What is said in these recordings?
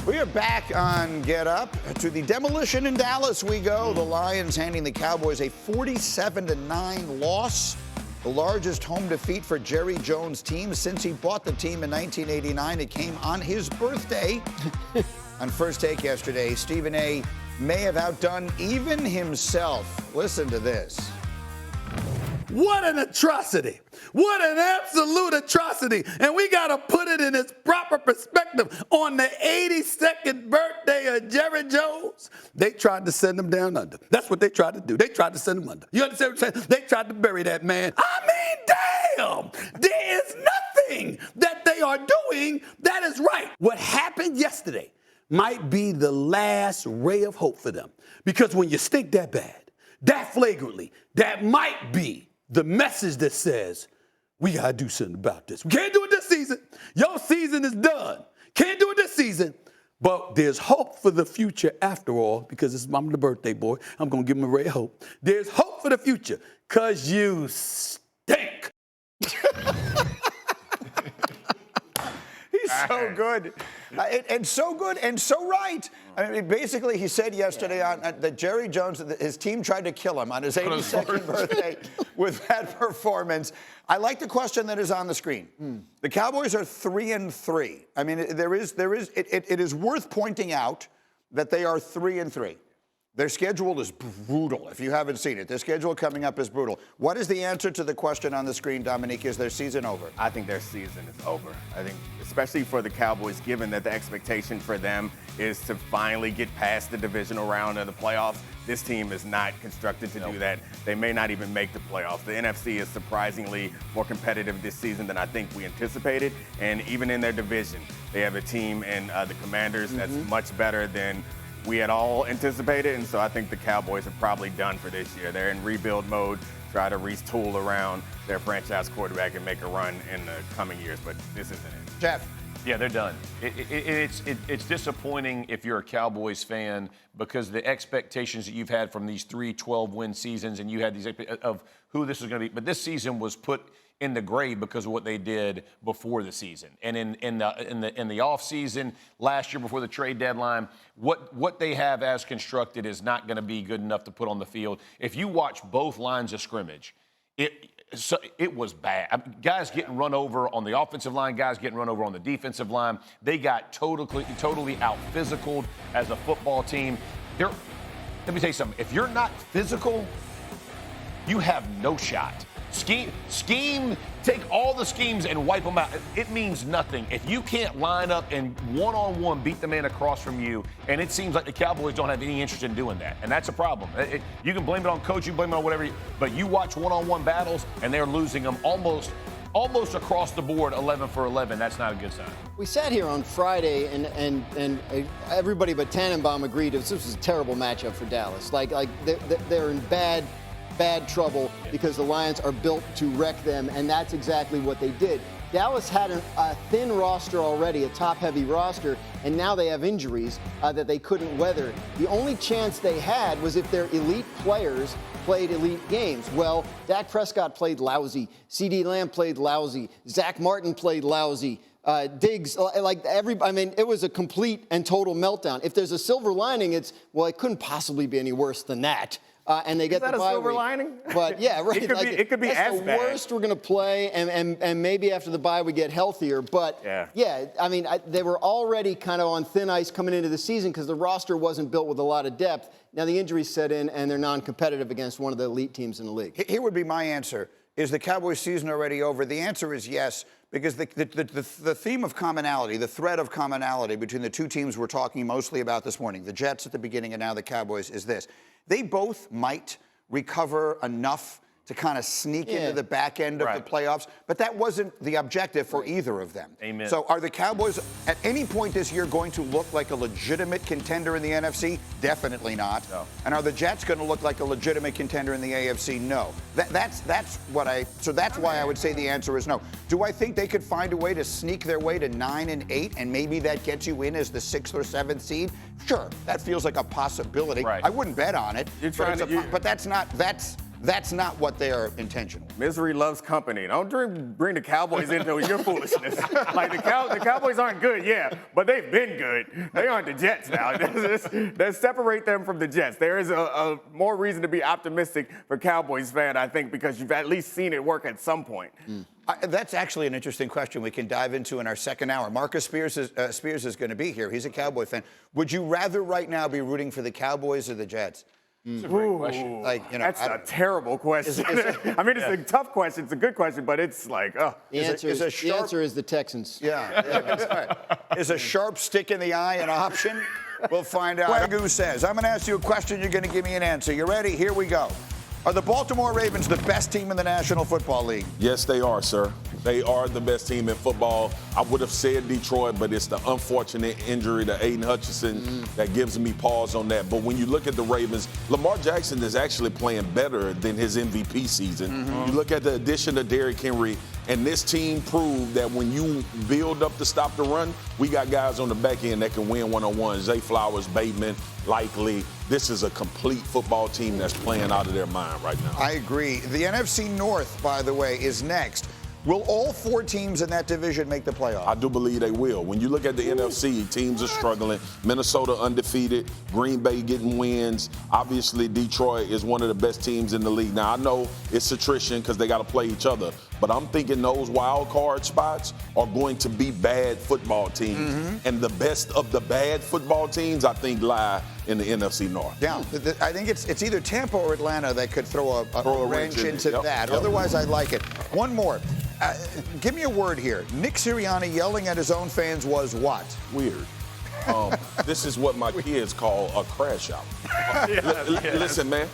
We are back on Get Up. To the demolition in Dallas we go. The Lions handing the Cowboys a 47-9 loss. The largest home defeat for Jerry Jones' team since he bought the team in 1989. It came on his birthday. On First Take yesterday, Stephen A. may have outdone even himself. Listen to this. What an atrocity. What an absolute atrocity. And we got to put it in its proper perspective. On the 82nd birthday of Jerry Jones, they tried to send him down under. That's what they tried to do. They tried to send him under. You understand what I'm saying? They tried to bury that man. I mean, damn. There is nothing that they are doing that is right. What happened yesterday might be the last ray of hope for them. Because when you stink that bad, that flagrantly, that might be the message that says, we got to do something about this. We can't do it this season. Your season is done. Can't do it this season. But there's hope for the future after all, because I'm the birthday boy. I'm going to give him a ray of hope. There's hope for the future, because you stink. He's so good. And so good and so right. I mean, basically, he said yesterday that Jerry Jones, his team tried to kill him on his 82nd birthday with that performance. I like the question that is on the screen. The Cowboys are 3-3. I mean, it is worth pointing out that they are 3-3. Their schedule is brutal. If you haven't seen it, their schedule coming up is brutal. What is the answer to the question on the screen, Domonique? Is their season over? I think their season is over. I think, especially for the Cowboys, given that the expectation for them is to finally get past the divisional round of the playoffs, this team is not constructed to do that. They may not even make the playoffs. The NFC is surprisingly more competitive this season than I think we anticipated. And even in their division, they have a team in the Commanders that's much better than we had all anticipated, and so I think the Cowboys are probably done for this year. They're in rebuild mode, try to retool around their franchise quarterback and make a run in the coming years, but this isn't it. Jeff. Yeah, they're done. It's disappointing if you're a Cowboys fan, because the expectations that you've had from these 3 12-win seasons, and you had these of who this is going to be, but this season was put in the grave because of what they did before the season. And in the off season last year before the trade deadline, what they have as constructed is not going to be good enough to put on the field. If you watch both lines of scrimmage, it was bad. I mean, guys getting run over on the offensive line, guys getting run over on the defensive line. They got totally out-physicaled as a football team. Let me tell you something. If you're not physical, you have no shot. Scheme, take all the schemes and wipe them out. It means nothing. If you can't line up and one-on-one beat the man across from you, and it seems like the Cowboys don't have any interest in doing that, and that's a problem. You can blame it on coach, you blame it on whatever, but you watch one-on-one battles, and they're losing them almost across the board, 11 for 11. That's not a good sign. We sat here on Friday, and everybody but Tannenbaum agreed this was a terrible matchup for Dallas. Like they're in bad trouble because the Lions are built to wreck them, and that's exactly what they did. Dallas had a thin roster already, a top-heavy roster, and now they have injuries that they couldn't weather. The only chance they had was if their elite players played elite games. Well, Dak Prescott played lousy. CeeDee Lamb played lousy. Zach Martin played lousy. Diggs, it was a complete and total meltdown. If there's a silver lining, it couldn't possibly be any worse than that. And they get the bye week. Is that a silver lining? But yeah, right. It could be that's as the bad. worst we're going to play, and maybe after the bye we get healthier. But yeah, I mean, they were already kind of on thin ice coming into the season because the roster wasn't built with a lot of depth. Now the injuries set in, and they're non-competitive against one of the elite teams in the league. Here would be my answer. Is the Cowboys season already over? The answer is yes, because the theme of commonality, the thread of commonality between the two teams we're talking mostly about this morning, the Jets at the beginning and now the Cowboys, is this. They both might recover enough to kind of sneak into the back end of the playoffs, but that wasn't the objective for either of them. Amen. So are the Cowboys at any point this year going to look like a legitimate contender in the NFC? Definitely not. No. And are the Jets going to look like a legitimate contender in the AFC? No. That's why I would say the answer is no. Do I think they could find a way to sneak their way to 9-8 and maybe that gets you in as the 6th or 7th seed? Sure, that feels like a possibility. Right. I wouldn't bet on it. But that's That's not what they are intentional. Misery loves company. Don't bring the Cowboys into your foolishness. Like the Cowboys aren't good, yeah, but they've been good. They aren't the Jets now. Let's separate them from the Jets. There is a more reason to be optimistic for Cowboys fan, I think, because you've at least seen it work at some point. That's actually an interesting question we can dive into in our second hour. Marcus Spears is going to be here. He's a Cowboy fan. Would you rather right now be rooting for the Cowboys or the Jets? It's a great question. That's a terrible question. I mean, it's a tough question. It's a good question, but it's like, The answer is the Texans. Yeah, that's right. Is a sharp stick in the eye an option? We'll find out. Swagu Says, I'm going to ask you a question. You're going to give me an answer. You ready? Here we go. Are the Baltimore Ravens the best team in the National Football League? Yes, they are, sir. They are the best team in football. I would have said Detroit, but it's the unfortunate injury to Aiden Hutchinson that gives me pause on that. But when you look at the Ravens, Lamar Jackson is actually playing better than his MVP season. You look at the addition of Derrick Henry, and this team proved that when you build up to stop the run, we got guys on the back end that can win one-on-ones. Zay Flowers, Bateman, Likely. This is a complete football team that's playing out of their mind right now. I agree. The NFC North, by the way, is next. Will all 4 teams in that division make the playoffs? I do believe they will. When you look at the NFC, teams are struggling. Minnesota undefeated, Green Bay getting wins. Obviously, Detroit is one of the best teams in the league. Now, I know it's attrition because they got to play each other, but I'm thinking those wild card spots are going to be bad football teams. And the best of the bad football teams, I think, lie in the NFC North. Yeah, I think it's either Tampa or Atlanta that could throw a wrench into that. Otherwise, I like it. One more. Give me a word here. Nick Sirianni yelling at his own fans was what? Weird. This is what my kids call a crash out. Listen, man.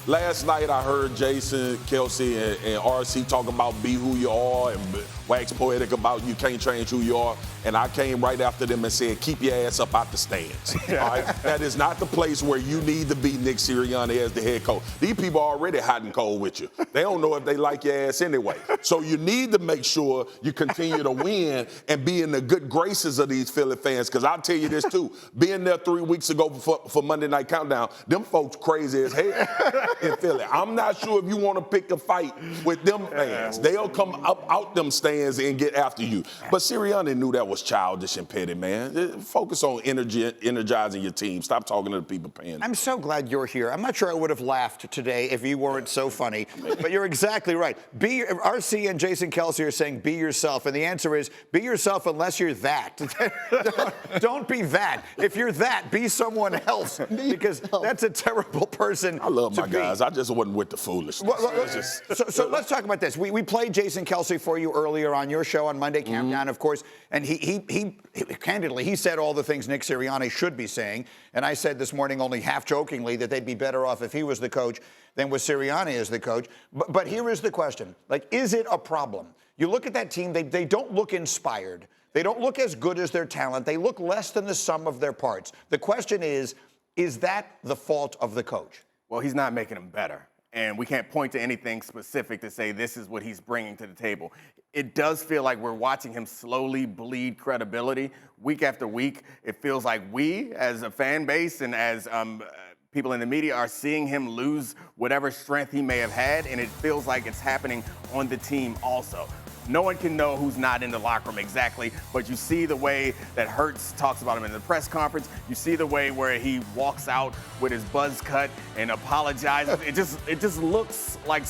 Last night I heard Jason, Kelsey, and RC talk about be who you are and wax poetic about you can't change who you are. And I came right after them and said, keep your ass up out the stands. All right? That is not the place where you need to be Nick Sirianni as the head coach. These people are already hot and cold with you. They don't know if they like your ass anyway. So you need to make sure you continue to win and be in the good graces of these Philly fans. Because I'll tell you this, too. Being there 3 weeks ago for Monday Night Countdown, them folks crazy as hell in Philly. I'm not sure if you want to pick a fight with them fans. They'll come up out them stands and get after you. But Sirianni knew that was childish and petty, man. Focus on energizing your team. Stop talking to the people paying. I'm so glad you're here. I'm not sure I would have laughed today if you weren't so funny, but you're exactly right. RC and Jason Kelsey are saying be yourself, and the answer is be yourself unless you're that. Don't be that. If you're that, be someone else, because that's a terrible person. I love my guys. I just wasn't with the foolishness. So let's talk about this. We played Jason Kelsey for you earlier on your show on Monday Countdown, of course, and he candidly, he said all the things Nick Sirianni should be saying, and I said this morning only half jokingly that they'd be better off if he was the coach than with Sirianni as the coach. But here is the question. Like, is it a problem? You look at that team, they don't look inspired. They don't look as good as their talent. They look less than the sum of their parts. The question is that the fault of the coach? Well, he's not making them better. And we can't point to anything specific to say this is what he's bringing to the table. It does feel like we're watching him slowly bleed credibility week after week. It feels like we, as a fan base and as people in the media, are seeing him lose whatever strength he may have had, and it feels like it's happening on the team also. No one can know who's not in the locker room exactly, but you see the way that Hurts talks about him in the press conference. You see the way where he walks out with his buzz cut and apologizes. It just looks like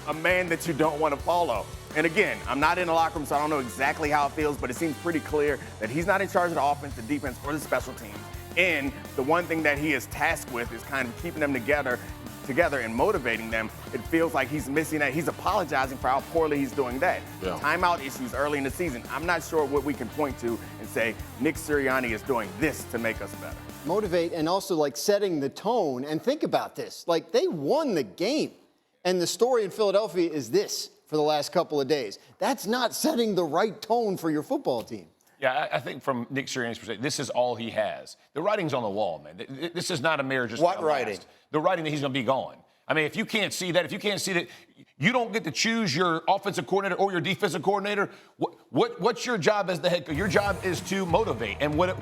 a man that you don't want to follow. And again, I'm not in the locker room, so I don't know exactly how it feels, but it seems pretty clear that he's not in charge of the offense, the defense, or the special teams. And the one thing that he is tasked with is kind of keeping them together and motivating them. It feels like he's missing that. He's apologizing for how poorly he's doing that. Yeah. Timeout issues early in the season. I'm not sure what we can point to and say Nick Sirianni is doing this to make us better. Motivate and also like setting the tone. And think about this. Like, they won the game. And the story in Philadelphia is this for the last couple of days. That's not setting the right tone for your football team. Yeah, I think from Nick Sirianni's perspective, this is all he has. The writing's on the wall, man. This is not a marriage. What writing? The writing that he's going to be gone. I mean, if you can't see that, you don't get to choose your offensive coordinator or your defensive coordinator. What's your job as the head coach? Your job is to motivate. And what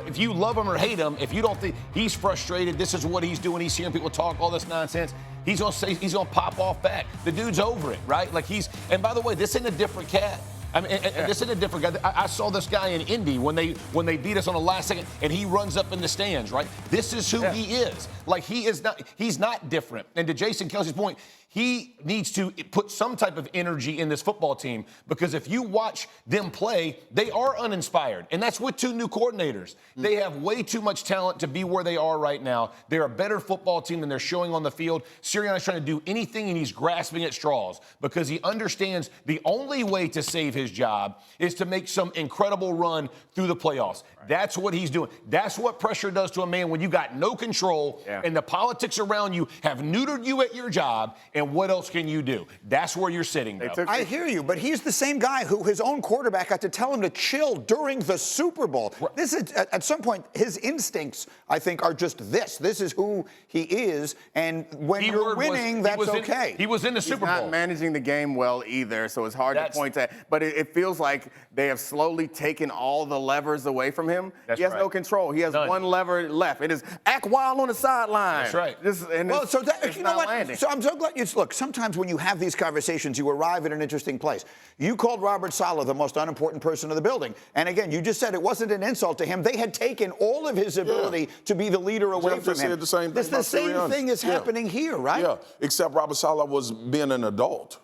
if you love him or hate him? If you don't think he's frustrated, this is what he's doing. He's hearing people talk all this nonsense. He's gonna pop off back. The dude's over it, right? Like and by the way, this isn't a different cat. I mean, this is a different guy. I saw this guy in Indy when they beat us on the last second, and he runs up in the stands, right? This is who he is. Like, he's not different. And to Jason Kelce's point, he needs to put some type of energy in this football team, because if you watch them play, they are uninspired. And that's with 2 new coordinators. They have way too much talent to be where they are right now. They're a better football team than they're showing on the field. Sirianni's trying to do anything, and he's grasping at straws because he understands the only way to save his job is to make some incredible run through the playoffs. Right. That's what he's doing. That's what pressure does to a man when you got no control and the politics around you have neutered you at your job. And what else can you do? That's where you're sitting, bro. I hear you, but he's the same guy who his own quarterback had to tell him to chill during the Super Bowl. Right. This is, at some point, his instincts, I think, are just this. This is who he is, and when you're winning, that's okay. He was in the Super Bowl. He's not managing the game well either, so it's hard to point to. But it feels like they have slowly taken all the levers away from him. He has no control. He has one lever left. It is act wild on the sideline. That's right. You know what? Landing. So I'm so glad you look. Sometimes when you have these conversations, you arrive at an interesting place. You called Robert Saleh the most unimportant person in the building, and again, you just said it wasn't an insult to him. They had taken all of his ability to be the leader away from him. Said the same thing. The same thing is happening here, right? Yeah, except Robert Saleh was being an adult.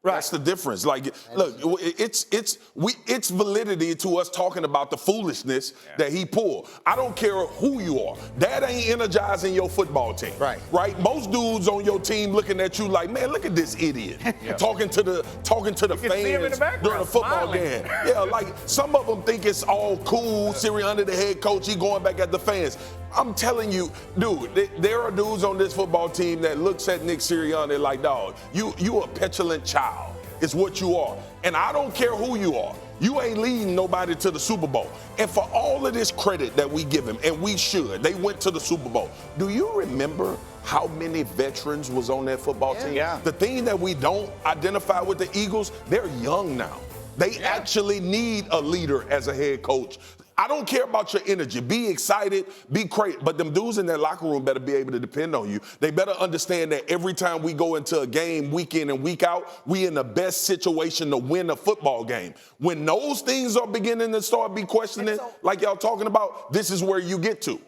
Right. That's the difference. Like, look, it's validity to us talking about the foolishness that he pulled. I don't care who you are. That ain't energizing your football team. Right. Most dudes on your team looking at you like, man, look at this idiot talking to the fans during a football game. Yeah, like some of them think it's all cool. Sirianni, the head coach, he going back at the fans. I'm telling you, dude, there are dudes on this football team that looks at Nick Sirianni like, dog, you a petulant child. It's what you are. And I don't care who you are. You ain't leading nobody to the Super Bowl. And for all of this credit that we give him, and we should, they went to the Super Bowl. Do you remember how many veterans was on that football team? Yeah. The thing that we don't identify with the Eagles, they're young now. They actually need a leader as a head coach. I don't care about your energy. Be excited, be great. But them dudes in that locker room better be able to depend on you. They better understand that every time we go into a game week in and week out, we in the best situation to win a football game. When those things are beginning to start be questioning, like y'all talking about, this is where you get to.